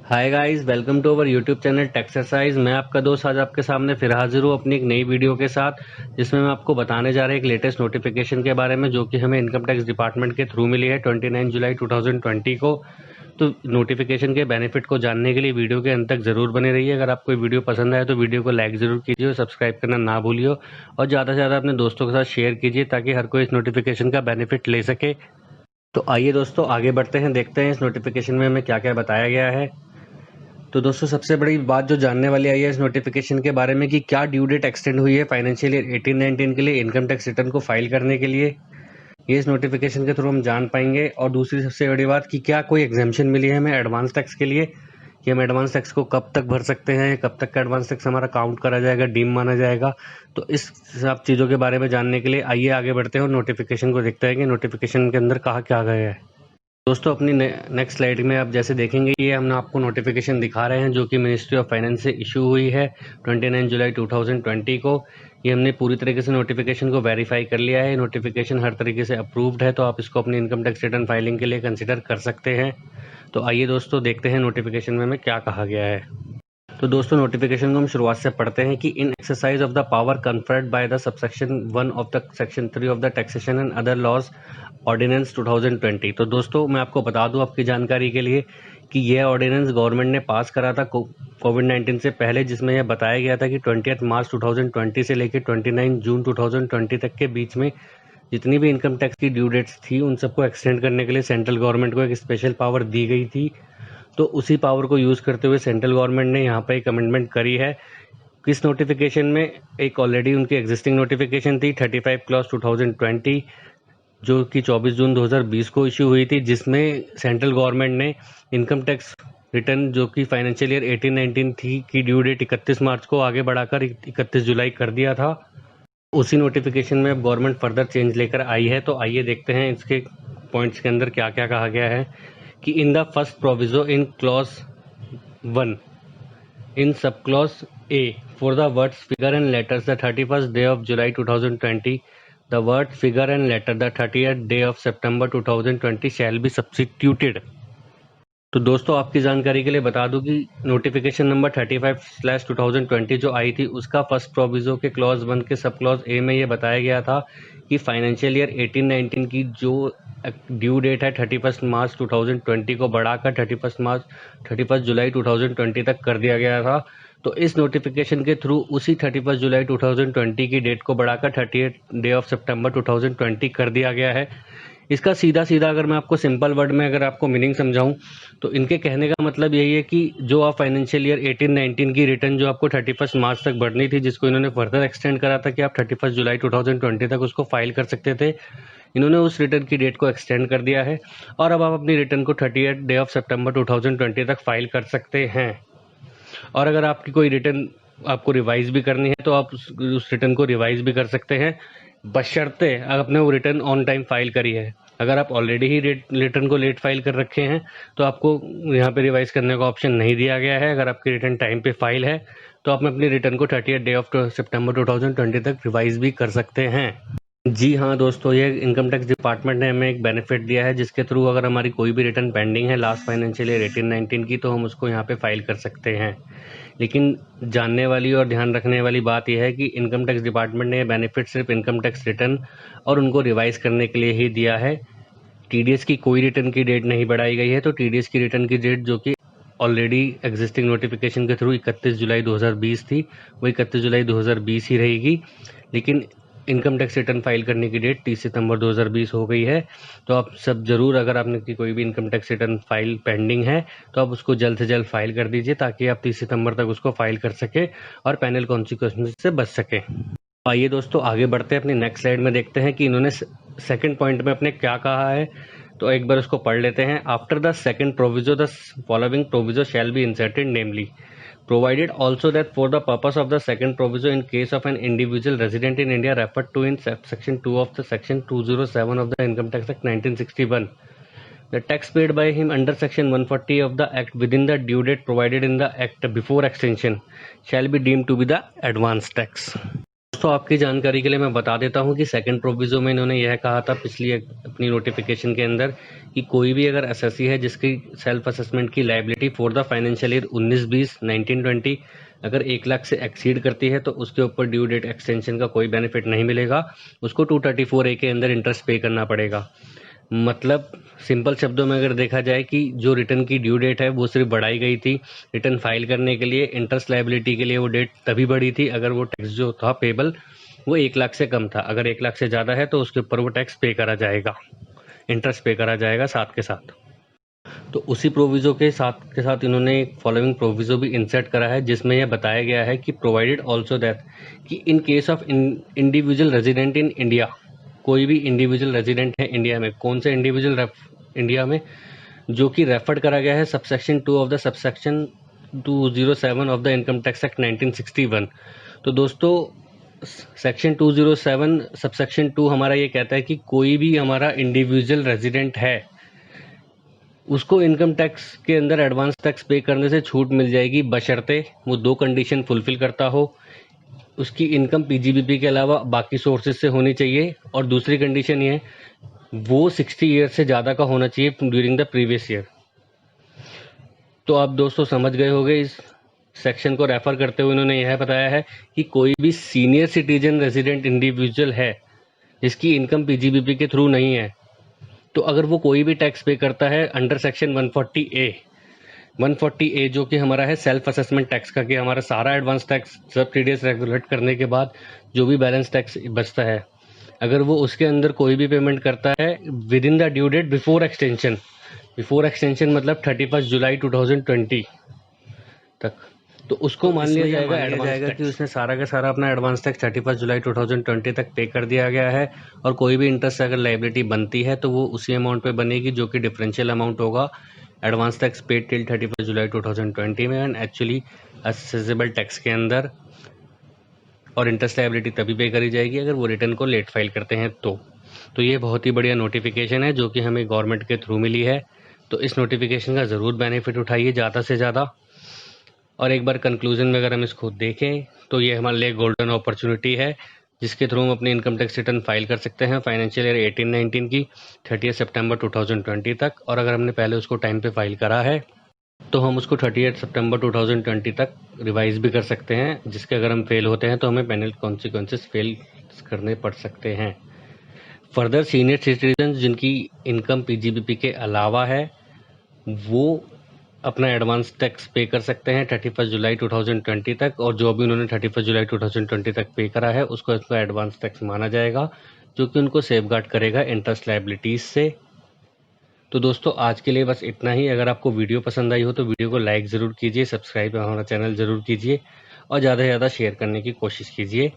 Hi guys, welcome to our YouTube channel Texercise. मैं आपका दोस्त आज आपके सामने फिर हाजिर हूँ अपनी एक नई वीडियो के साथ, जिसमें मैं आपको बताने जा रहा हूँ एक लेटेस्ट नोटिफिकेशन के बारे में, जो कि हमें इनकम टैक्स डिपार्टमेंट के थ्रू मिली है 29 जुलाई 2020 को। तो नोटिफिकेशन के बेनिफिट को जानने के लिए वीडियो के अंत तक जरूर बने रहिए। अगर आपको वीडियो पसंद आए तो वीडियो को लाइक जरूर कीजिए और सब्सक्राइब करना ना भूलिए, और ज़्यादा से ज़्यादा अपने दोस्तों के साथ शेयर कीजिए ताकि हर कोई इस नोटिफिकेशन का बेनिफिट ले सके। तो आइए दोस्तों आगे बढ़ते हैं, देखते हैं इस नोटिफिकेशन में हमें क्या क्या बताया गया है। तो दोस्तों सबसे बड़ी बात जो जानने वाली आई है इस नोटिफिकेशन के बारे में कि क्या ड्यू डेट एक्सटेंड हुई है फाइनेंशियल ईयर 18-19 के लिए इनकम टैक्स रिटर्न को फाइल करने के लिए, ये इस नोटिफिकेशन के थ्रू हम जान पाएंगे। और दूसरी सबसे बड़ी बात कि क्या कोई एग्जाम्पशन मिली है हमें एडवांस टैक्स के लिए, कि हम एडवांस टैक्स को कब तक भर सकते हैं, कब तक का एडवांस टैक्स हमारा काउंट करा जाएगा, डीम माना जाएगा। तो इस सब चीज़ों के बारे में जानने के लिए आइए आगे बढ़ते हैं और नोटिफिकेशन को देखते हैं कि नोटिफिकेशन के अंदर कहा क्या गया है। दोस्तों अपनी नेक्स्ट स्लाइड में आप जैसे देखेंगे, ये हम आपको नोटिफिकेशन दिखा रहे हैं जो कि मिनिस्ट्री ऑफ फाइनेंस से इशू हुई है 29 जुलाई 2020 को। ये हमने पूरी तरीके से नोटिफिकेशन को वेरीफाई कर लिया है। नोटिफिकेशन हर तरीके से अप्रूव्ड है, तो आप इसको अपनी इनकम टैक्स रिटर्न फाइलिंग के लिए कंसिडर कर सकते हैं। तो आइए दोस्तों देखते हैं नोटिफिकेशन में हमें क्या कहा गया है। तो दोस्तों नोटिफिकेशन को हम शुरुआत से पढ़ते हैं कि in exercise of the power conferred by the subsection 1 of the section 3 of the taxation and other laws ordinance 2020। तो दोस्तों मैं आपको बता दूं आपकी जानकारी के लिए कि यह ऑर्डिनेंस गवर्नमेंट ने पास करा था कोविड-19 से पहले, जिसमें यह बताया गया था कि 20 मार्च 2020 से लेकर 29 जून 2020 तक के बीच में जितनी भी इनकम टैक्स की ड्यू डेट्स थी उन सबको एक्सटेंड करने के लिए सेंट्रल गवर्नमेंट को एक स्पेशल पावर दी गई थी। तो उसी पावर को यूज़ करते हुए सेंट्रल गवर्नमेंट ने यहाँ पर एक अमेंडमेंट करी है। किस नोटिफिकेशन में? एक ऑलरेडी उनकी एग्जिस्टिंग नोटिफिकेशन थी 35 क्लॉज 2020, जो कि 24 जून 2020 को इशू हुई थी, जिसमें सेंट्रल गवर्नमेंट ने इनकम टैक्स रिटर्न जो कि फाइनेंशियल ईयर 18-19 थी की ड्यू डेट 31 मार्च को आगे बढ़ाकर 31 जुलाई कर दिया था। उसी नोटिफिकेशन में अब गवर्नमेंट फर्दर चेंज लेकर आई है। तो आइए देखते हैं इसके पॉइंट्स के अंदर क्या क्या कहा गया है कि in the first proviso in clause 1 in subclause A for the words figure and letters the 31st day of July 2020, the word figure and letter the 30th day of September 2020 shall be substituted। तो दोस्तों आपकी जानकारी के लिए बता दूं कि notification number 35/2020 जो आई थी उसका फर्स्ट प्रोविजो के क्लॉज 1 के सब क्लॉज ए में ये बताया गया था कि फाइनेंशियल ईयर 18-19 की जो ड्यू डेट है 31 मार्च 2020 को बढ़ाकर 31 जुलाई 2020 तक कर दिया गया था। तो इस नोटिफिकेशन के थ्रू उसी 31 जुलाई 2020 की डेट को बढ़ाकर 30 डे ऑफ सितंबर 2020 कर दिया गया है। इसका सीधा सीधा अगर मैं आपको सिंपल वर्ड में अगर आपको मीनिंग समझाऊं तो इनके कहने का मतलब यही है कि जो आप फाइनेंशियल ईयर 18-19 की रिटर्न जो आपको 31 मार्च तक बढ़नी थी, जिसको इन्होंने फर्दर एक्सटेंड करा था कि आप 31 जुलाई 2020 तक उसको फाइल कर सकते थे, इन्होंने उस रिटर्न की डेट को एक्सटेंड कर दिया है और अब आप अपनी रिटर्न को 30 डे ऑफ सितंबर 2020 तक फाइल कर सकते हैं। और अगर आपकी कोई रिटर्न आपको रिवाइज भी करनी है तो आप उस रिटर्न को रिवाइज भी कर सकते हैं, बशर्ते आपने वो रिटर्न ऑन टाइम फाइल करी है। अगर आप ऑलरेडी ही रिटर्न को लेट फाइल कर रखे हैं तो आपको यहाँ पे रिवाइज करने का ऑप्शन नहीं दिया गया है। अगर आपकी रिटर्न टाइम पे फाइल है तो आप अपनी रिटर्न को 30 डे ऑफ सितंबर 2020 तक रिवाइज भी कर सकते हैं। जी हाँ दोस्तों, ये इनकम टैक्स डिपार्टमेंट ने हमें एक बेनिफिट दिया है जिसके थ्रू अगर हमारी कोई भी रिटर्न पेंडिंग है लास्ट फाइनेंशियल ईयर 18-19 की तो हम उसको यहाँ पे फाइल कर सकते हैं। लेकिन जानने वाली और ध्यान रखने वाली बात यह है कि इनकम टैक्स डिपार्टमेंट ने ये बेनिफिट सिर्फ इनकम टैक्स रिटर्न और उनको रिवाइज करने के लिए ही दिया है। टीडीएस की कोई रिटर्न की डेट नहीं बढ़ाई गई है। तो टीडीएस की रिटर्न की डेट जो कि ऑलरेडी एग्जिस्टिंग नोटिफिकेशन के थ्रू 31 जुलाई 2020 थी, वो 31 जुलाई 2020 ही रहेगी। लेकिन इनकम टैक्स रिटर्न फाइल करने की डेट 30 सितंबर 2020 हो गई है। तो आप सब जरूर, अगर आपने की कोई भी income tax return file pending है तो आप उसको जल्द से जल्द फाइल कर दीजिए ताकि आप 30 सितंबर तक उसको फाइल कर सके और पेनल कॉन्सिक्वेंसेस से बच सके। आइए दोस्तों आगे बढ़ते हैं, अपनी नेक्स्ट स्लाइड में देखते हैं कि इन्होंने सेकंड पॉइंट में अपने क्या कहा है। तो एक बार उसको पढ़ लेते हैं। After the second proviso the following proviso shall be inserted, namely provided also that for the purpose of the second proviso in case of an individual resident in India referred to in section 2 of the section 207 of the Income Tax Act 1961, the tax paid by him under section 140 of the act within the due date provided in the act before extension shall be deemed to be the advance tax। तो आपकी जानकारी के लिए मैं बता देता हूं कि सेकंड प्रोविजो में इन्होंने यह कहा था पिछली अपनी नोटिफिकेशन के अंदर कि कोई भी अगर एसएससी है जिसकी सेल्फ असेसमेंट की liability for the financial year 19-20 19-20 अगर 1 लाख से एक्सीड करती है तो उसके ऊपर ड्यू डेट एक्सटेंशन का कोई बेनिफिट नहीं मिलेगा, उसको 234A के अंदर इंटरेस्ट पे करना पड़ेगा। मतलब सिंपल शब्दों में अगर देखा जाए कि जो रिटर्न की ड्यू डेट है वो सिर्फ बढ़ाई गई थी रिटर्न फाइल करने के लिए, इंटरेस्ट लायबिलिटी के लिए वो डेट तभी बढ़ी थी अगर वो टैक्स जो था पेबल वो 1 लाख से कम था। अगर 1 लाख से ज़्यादा है तो उसके ऊपर वो टैक्स पे करा जाएगा, इंटरेस्ट पे करा जाएगा साथ के साथ। तो उसी प्रोविज़ो के साथ इन्होंने एक फॉलोइंग प्रोविज़ो भी इंसर्ट करा है जिसमें यह बताया गया है कि प्रोवाइडेड ऑल्सो दैट कि in case of individual resident in India, कोई भी इंडिविजुअल रेजिडेंट है इंडिया में, कौन से इंडिविजुअल इंडिया में, जो कि रेफर्ड करा गया है subsection 2 of the subsection 207 of the income tax act 1961। तो दोस्तों सेक्शन 207 सबसेक्शन 2 हमारा ये कहता है कि कोई भी हमारा इंडिविजुअल रेजिडेंट है उसको इनकम टैक्स के अंदर एडवांस टैक्स पे करने से छूट मिल जाएगी बशर्ते वो 2 कंडीशन फुलफिल करता हो, उसकी इनकम पीजीबीपी के अलावा बाकी सोर्सेज से होनी चाहिए, और दूसरी कंडीशन ये वो 60 ईयर से ज़्यादा का होना चाहिए ड्यूरिंग द प्रीवियस ईयर। तो आप दोस्तों समझ गए होंगे इस सेक्शन को रेफर करते हुए उन्होंने यह बताया है कि कोई भी सीनियर सिटीजन रेजिडेंट इंडिविजुअल है जिसकी इनकम पीजीबीपी के थ्रू नहीं है, तो अगर वो कोई भी टैक्स पे करता है अंडर सेक्शन 140A जो कि हमारा है सेल्फ असेसमेंट टैक्स का, कि हमारा सारा एडवांस टैक्स सब TDS रेगुलेट करने के बाद जो भी बैलेंस टैक्स बचता है, अगर वो उसके अंदर कोई भी पेमेंट करता है within the due date before extension मतलब 31 जुलाई 2020 तक, तो उसको मान लिया जाएगा कि उसने सारा का सारा अपना एडवांस टैक्स 31 जुलाई 2020 तक पे कर दिया गया है, और कोई भी इंटरेस्ट अगर लायबिलिटी बनती है तो वो उसी अमाउंट पे बनेगी जो कि डिफरेंशियल अमाउंट होगा एडवांस टैक्स पेड टिल 31 जुलाई 2020 में एंड एक्चुअली असेसेबल टैक्स के अंदर, और इंटरेस्ट लायबिलिटी तभी पे करी जाएगी अगर वो रिटर्न को लेट फाइल करते हैं तो ये बहुत ही बढ़िया नोटिफिकेशन है जो कि हमें गवर्नमेंट के थ्रू मिली है। तो इस नोटिफिकेशन का ज़रूर बेनिफिट उठाइए ज़्यादा से ज़्यादा। और एक बार कंक्लूजन में अगर हम इसको देखें तो ये हमारे लिए गोल्डन अपॉर्चुनिटी है जिसके थ्रू हम अपनी इनकम टैक्स रिटर्न फाइल कर सकते हैं फाइनेंशियल ईयर 18-19 की 30 सितंबर 2020 तक, और अगर हमने पहले उसको टाइम पे फाइल करा है तो हम उसको 30 सितंबर 2020 तक रिवाइज भी कर सकते हैं, जिसके अगर हम फेल होते हैं तो हमें पेनल कॉन्सिक्वेंसेस फेल करने पड़ सकते हैं। फर्दर सीनियर सिटीजन जिनकी इनकम पीजीबीपी के अलावा है वो अपना एडवांस टैक्स पे कर सकते हैं 31 जुलाई 2020 तक, और जो भी उन्होंने 31 जुलाई 2020 तक पे करा है उसको एडवांस टैक्स माना जाएगा जो कि उनको सेफगार्ड करेगा इंटरेस्ट लायबिलिटीज से। तो दोस्तों आज के लिए बस इतना ही। अगर आपको वीडियो पसंद आई हो तो वीडियो को लाइक ज़रूर कीजिए, सब्सक्राइब हमारा चैनल ज़रूर कीजिए और ज़्यादा से ज़्यादा शेयर करने की कोशिश कीजिए।